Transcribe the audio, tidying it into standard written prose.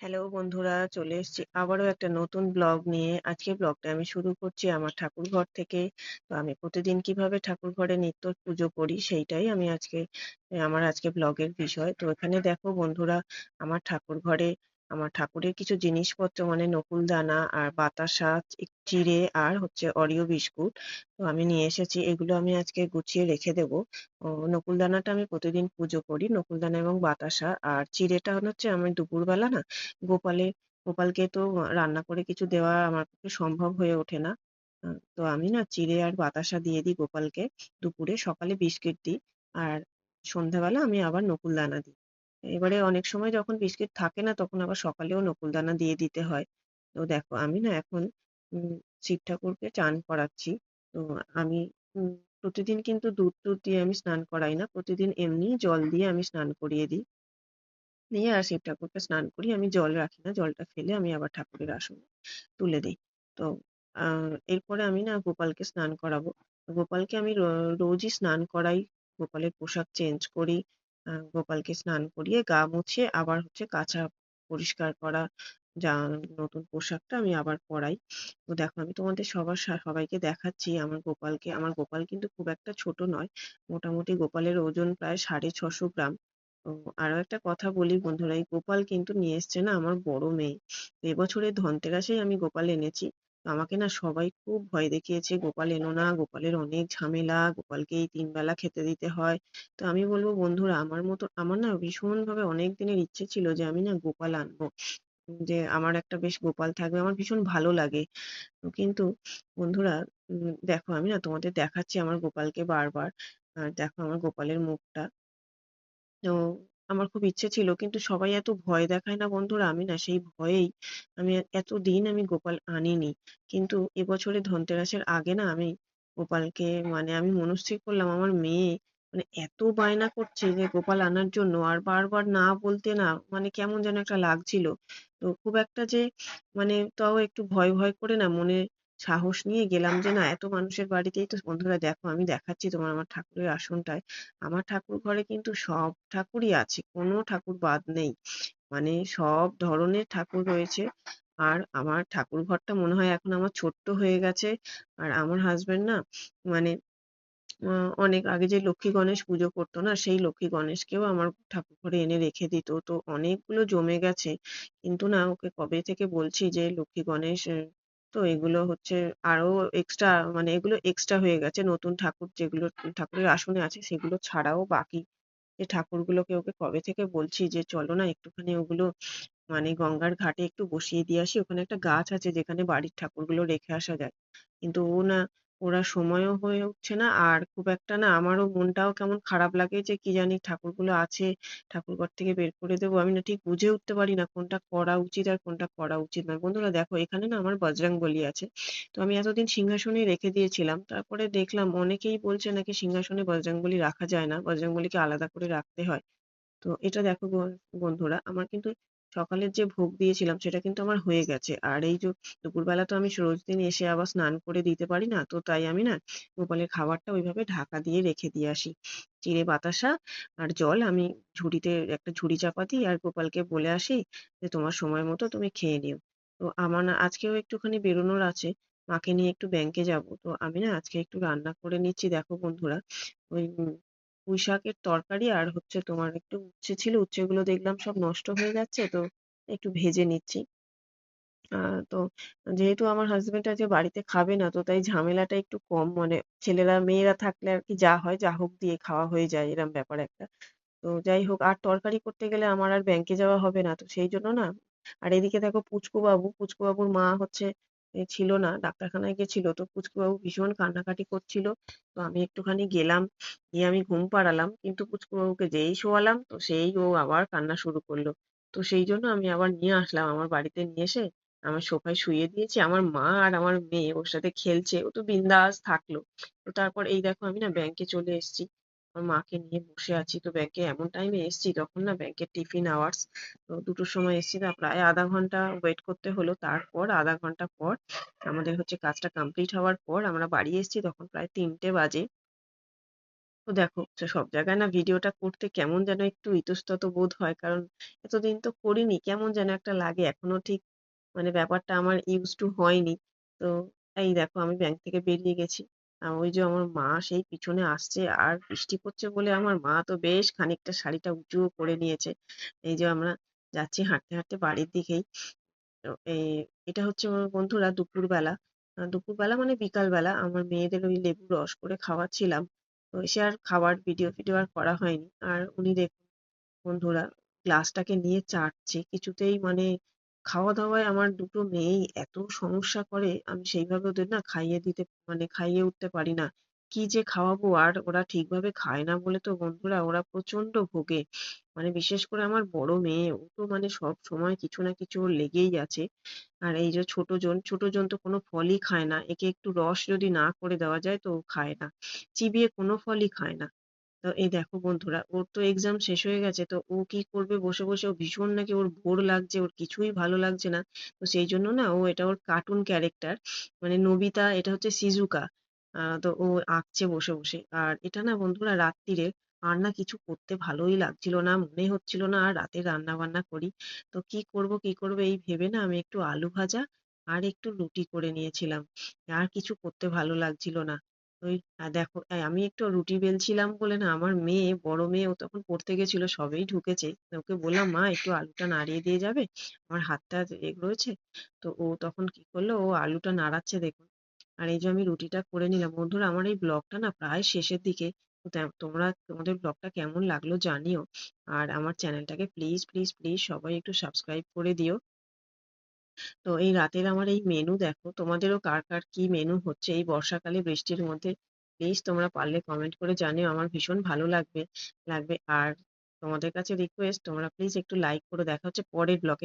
Hello বন্ধুরা, চলে এসেছি আবারও একটা নতুন ব্লগ নিয়ে। আজকের ব্লগটা আমি শুরু করছি আমার ঠাকুরঘর থেকে। তো আমি প্রতিদিন কিভাবে ঠাকুর ঘরে নিত্য পুজো করি সেইটাই আমি আমার আজকে ব্লগের বিষয়। তো এখানে দেখো বন্ধুরা, আমার ঠাকুর ঘরে আমার ঠাকুরের কিছু জিনিসপত্র মানে নকুলদানা আর বাতাসা, চিড়ে আর হচ্ছে অরিও বিস্কুট তো আমি নিয়ে এসেছি। এগুলো আমি আজকে গুছিয়ে রেখে দেবো। নকুলদানাটা আমি প্রতিদিন পুজো করি, নকুলদানা এবং বাতাসা। আর চিড়েটা হচ্ছে আমি দুপুরবেলা না গোপালের গোপালকে তো রান্না করে কিছু দেওয়া আমার পক্ষে সম্ভব হয়ে ওঠে না। তো আমি না চিড়ে আর বাতাসা দিয়ে দিই গোপালকে দুপুরে, সকালে বিস্কিট দিই। আর সন্ধ্যাবেলা আমি আবার নকুলদানা দিই। এবারে অনেক সময় যখন বিস্কিট থাকে না তখন আবার সকালেও নকুলদানা দিয়ে দিতে হয়। তো দেখো আমি না এখন উম শিব ঠাকুরকে চান করাচ্ছি। তো আমি উম প্রতিদিন কিন্তু দুধ-টুধ দিয়ে আমি স্নান করাই না। প্রতিদিন এমনি জল দিয়ে আমি স্নান করিয়ে দিই। দিয়ে আর শিব ঠাকুরকে স্নান করিয়ে আমি জল রাখি না। জলটা ফেলে আমি আবার ঠাকুরের আসনে তুলে দেই। তো আ এরপরে আমি না গোপালকে স্নান করাবো। গোপালকে আমি রোজই স্নান করাই। গোপালের পোশাক চেঞ্জ করি। গোপালকে স্নান করিয়ে গা মুছিয়ে আবার কাচা পরিষ্কার করা যা নতুন পোশাকটা আমি আবার পরাই। তো দেখো আমি তোমাদের সবাইকে দেখাচ্ছি আমার গোপালকে। আমার গোপাল কিন্তু খুব একটা ছোট নয়। মোটামুটি গোপালের ওজন প্রায় 650 গ্রাম। তো আরো একটা কথা বলি বন্ধুরা, এই গোপাল কিন্তু নিয়ে এসছে না আমার বড় মেয়ে। এবছরের ধনতেরাসেই আমি গোপাল এনেছি। তো আমাকে না সবাই খুব ভয় দেখিয়েছে, গোপাল এনো না, গোপালের অনেক ঝামেলা, গোপালকে এই ৩ বেলা খেতে দিতে হয়। তো আমি বলবো বন্ধুরা, আমার না ভীষণভাবে অনেক দিনের ইচ্ছে ছিল যে আমি না গোপাল আনবো। যে আমার একটা বেশ গোপাল থাকবে, আমার ভীষণ ভালো লাগে। তো কিন্তু বন্ধুরা, দেখো আমি না তোমাদের দেখাচ্ছি আমার গোপালকে বারবার। আর দেখো আমার গোপালের মুখটা। তো আমার খুব ইচ্ছে ছিল, কিন্তু সবাই এত ভয় দেখায় না বন্ধুরা, আমি না সেই ভয়েই এতদিন আমি গোপাল আনিনি। কিন্তু এবছরে ধনতেরাসের আগে না আমি গোপালকে মানে আমি মনস্থির করলাম, আমার মেয়ে মানে এত বায়না করছে যে গোপাল আনার জন্য, আর বারবার না বলতে না মানে কেমন যেন একটা লাগছিল। তো খুব একটা যে মানে তাও একটু ভয় ভয় করে না মনে সাহস নিয়ে গেলাম যে না এত মানুষের বাড়িতেই তো। বন্ধুরা দেখো আমি দেখাচ্ছি তোমার আমার ঠাকুরের আসনটায়। আমার ঠাকুর ঘরে কিন্তু সব ঠাকুরই আছে, কোনো ঠাকুর বাদ নেই। মানে সব ধরনের ঠাকুর রয়েছে। আর আমার ঠাকুর ঘরটা মনে হয় এখন আমার ছোট্ট হয়ে গেছে। আর আমার হাসবেন্ড না মানে অনেক আগে যে লক্ষ্মী গণেশ পুজো করতো না, সেই লক্ষ্মী গণেশকেও আমার ঠাকুর ঘরে এনে রেখে দিত। তো অনেকগুলো জমে গেছে। কিন্তু না ওকে কবে থেকে বলছি যে লক্ষ্মী গণেশ তো এগুলো আরো এক্সট্রা, মানে এগুলো এক্সট্রা হয়ে গেছে। নতুন ঠাকুর যেগুলো ঠাকুরের আসনে আছে সেগুলো ছাড়াও বাকি যে ঠাকুরগুলোকে ওকে কবে থেকে বলছি যে চলো না একটুখানি ওগুলো মানে গঙ্গার ঘাটে একটু বসিয়ে দিয়ে আসি। ওখানে একটা গাছ আছে যেখানে বাড়ির ঠাকুরগুলো রেখে আসা যায়। কিন্তু ও না, ওরা সময়ও হয়ে উঠছে না। আর খুব একটা না আমারও মনটাও কেমন খারাপ লাগে যে কি জানি ঠাকুরগুলো আছে, ঠাকুরঘর থেকে বের করে দেবো। আমি না ঠিক বুঝে উঠতে পারি না কোনটা করা উচিত আর কোনটা করা উচিত নয়। বন্ধুরা দেখো এখানে না আমার বজরংবলী আছে। তো আমি এতদিন সিংহাসনে রেখে দিয়েছিলাম। তারপরে দেখলাম অনেকেই বলছে নাকি সিংহাসনে বজরংবলী রাখা যায় না, বজরংবলীকে আলাদা করে রাখতে হয়। তো এটা দেখো বন্ধুরা, আমার কিন্তু সকালের যে ভোগ দিয়েছিলাম সেটা কিন্তু আমার হয়ে গেছে। আর এই যে দুপুরবেলা তো আমি রোজ দিন এসে আবার স্নান করে দিতে পারি না। তো তাই আমি না গোপালের খাবারটা ওইভাবে ঢাকা দিয়ে রেখে দিয়ে আসি। চিঁড়ে বাতাসা আর জল আমি ঝুড়িতে একটা ঝুড়ি চাপা দিই আর গোপালকে বলে আসি যে তোমার সময় মতো তুমি খেয়ে নিও। তো আমার না আজকেও একটুখানি বেরোনোর আছে। মাকে নিয়ে একটু ব্যাংকে যাবো। তো আমি না আজকে একটু রান্না করে নিচ্ছি দেখো বন্ধুরা। ওই পুঁই শাকের তরকারি আর তোমার একটু উচ্ছে ছিল, উচ্ছেগুলো দেখলাম সব নষ্ট হয়ে যাচ্ছে, তো একটু ভেজে নিচ্ছি। তো যেহেতু আমার হাসবেন্ড আজকে বাড়িতে খাবে না, তো তাই ঝামেলাটা একটু কম, মানে ছেলেরা মেয়েরা থাকলে আর কি যা হয় যা হোক দিয়ে খাওয়া হয়ে যায়, এরম ব্যাপার একটা। তো যাই হোক, আর তরকারি করতে গেলে আমার আর ব্যাংকে যাওয়া হবে না, তো সেই জন্য না। আর এদিকে দেখো পুচকু বাবুর মা ছিল না, ডাক্তারখানায় গেছিল। তো পুচকু বাবু ভীষণ কান্নাকাটি করছিল। তো আমি একটুখানি গেলাম, গিয়ে আমি ঘুম পাড়ালাম, কিন্তু পুচকু বাবুকে যেই শোয়ালাম তো সেই ও আবার কান্না শুরু করলো। তো সেই জন্য আমি আবার নিয়ে আসলাম আমার বাড়িতে, নিয়ে এসে আমার সোফায় শুইয়ে দিয়েছি। আমার মা আর আমার মেয়ে ওর সাথে খেলছে, ও তো বিন্দাস থাকলো। তো তারপর এই দেখো আমি না ব্যাংকে চলে এসেছি, আমার মাকে নিয়ে বসে আছি। তো ব্যাংকে এমন টাইমে এসেছি তখন না ব্যাংকের টিফিন আওয়ার্স। তো 2টোর সময় এসেছি, না প্রায় আধা ঘন্টা ওয়েট করতে হলো। তারপর আধা ঘন্টা পর আমাদের কাজটা কমপ্লিট হওয়ার পর আমরা বাড়ি এসেছি, তখন প্রায় 3টে বাজে। তো দেখো সব জায়গায় না ভিডিওটা করতে কেমন যেন একটু ইতস্তত বোধ হয়, কারণ এতদিন তো করিনি, কেমন যেন একটা লাগে এখনো ঠিক মানে ব্যাপারটা আমার used to হয়নি। তো এই দেখো আমি ব্যাংক থেকে বেরিয়ে গেছি। ওই যে আমার মা সেই পিছনে আসছে, আর বৃষ্টি পড়ছে বলে আমার মা তো বেশ খানিকটা শাড়িটা উঁচুও করে নিয়েছে। এই যে আমরা যাচ্ছি হাঁটতে হাঁটতে বাড়ির দিকেই। তো এটা হচ্ছে আমার বন্ধুরা দুপুরবেলা। দুপুরবেলা মানে বিকালবেলা আমার মেয়েদের ওই লেবু রস করে খাওয়াচ্ছিলাম। তো এসে আর খাওয়ার ভিডিও ফিডিও আর করা হয়নি। আর উনি দেখুন বন্ধুরা গ্লাসটাকে নিয়ে চাটছে। কিছুতেই মানে খাওয়া দাওয়ায় আমার দুটো মেয়েই এত সমস্যা করে, আমি সেইভাবে ওদের না খাইয়ে দিতে মানে খাইয়ে উঠতে পারি না। কি যে খাওয়াবো, আর ওরা ঠিকভাবে খায় না বলে তো বন্ধুরা ওরা প্রচন্ড ভোগে। মানে বিশেষ করে আমার বড় মেয়ে, ও তো মানে সবসময় কিছু না কিছু ওর লেগেই আছে। আর এই যে ছোটজন তো কোনো ফলই খায় না। একে একটু রস যদি না করে দেওয়া যায় তো ও খায় না। চিবিয়ে কোনো ফলই খায় না। তো এই দেখো বন্ধুরা ওর তো এক্সাম শেষ হয়ে গেছে, তো ও কি করবে বসে বসে, ও ভীষণ নাকি ওর বোর লাগছে, ওর কিছুই ভালো লাগছে না। তো সেই জন্য না ও এটা ওর কার্টুন ক্যারেক্টার, মানে নোবিতা, এটা হচ্ছে সিজুকা। তো ও আঁকছে বসে বসে। আর এটা না বন্ধুরা রাত্তিরে আর না কিছু করতে ভালোই লাগছিল না, মনে হচ্ছিল না আর রাতে রান্না বান্না করি। তো কি করব এই ভেবে না আমি একটু আলু ভাজা আর একটু রুটি করে নিয়েছিলাম। আর কিছু করতে ভালো লাগছিল না। ওই দেখো আমি একটু রুটি বেলছিলাম বলে না আমার মেয়ে, বড় মেয়ে, ও তখন পড়তে গেছিল, সবেই ঢুকেছে। তো ওকে বললাম, মা একটু আলুটা নাড়িয়ে দিয়ে যাবে, আমার হাতটা রয়েছে। তো ও তখন কি করলো, ও আলুটা নাড়াচ্ছে দেখুন। আর এই যে আমি রুটিটা করে নিলাম। বন্ধুরা আমার এই ব্লগটা না প্রায় শেষের দিকে। তো তোমরা তোমাদের ব্লগটা কেমন লাগলো জানিও। আর আমার চ্যানেলটাকে প্লিজ প্লিজ প্লিজ সবাই একটু সাবস্ক্রাইব করে দিও। তো এই রাতের আমার এই মেনু দেখো, তোমাদেরও কার কার কি মেনু হচ্ছে এই বর্ষাকালে বৃষ্টির মধ্যে, প্লিজ তোমরা পারলে কমেন্ট করে জানিও, আমার ভীষণ ভালো লাগবে। আর তোমাদের কাছে রিকোয়েস্ট, তোমরা প্লিজ একটু লাইক করে। দেখা হচ্ছে পরের ব্লগে।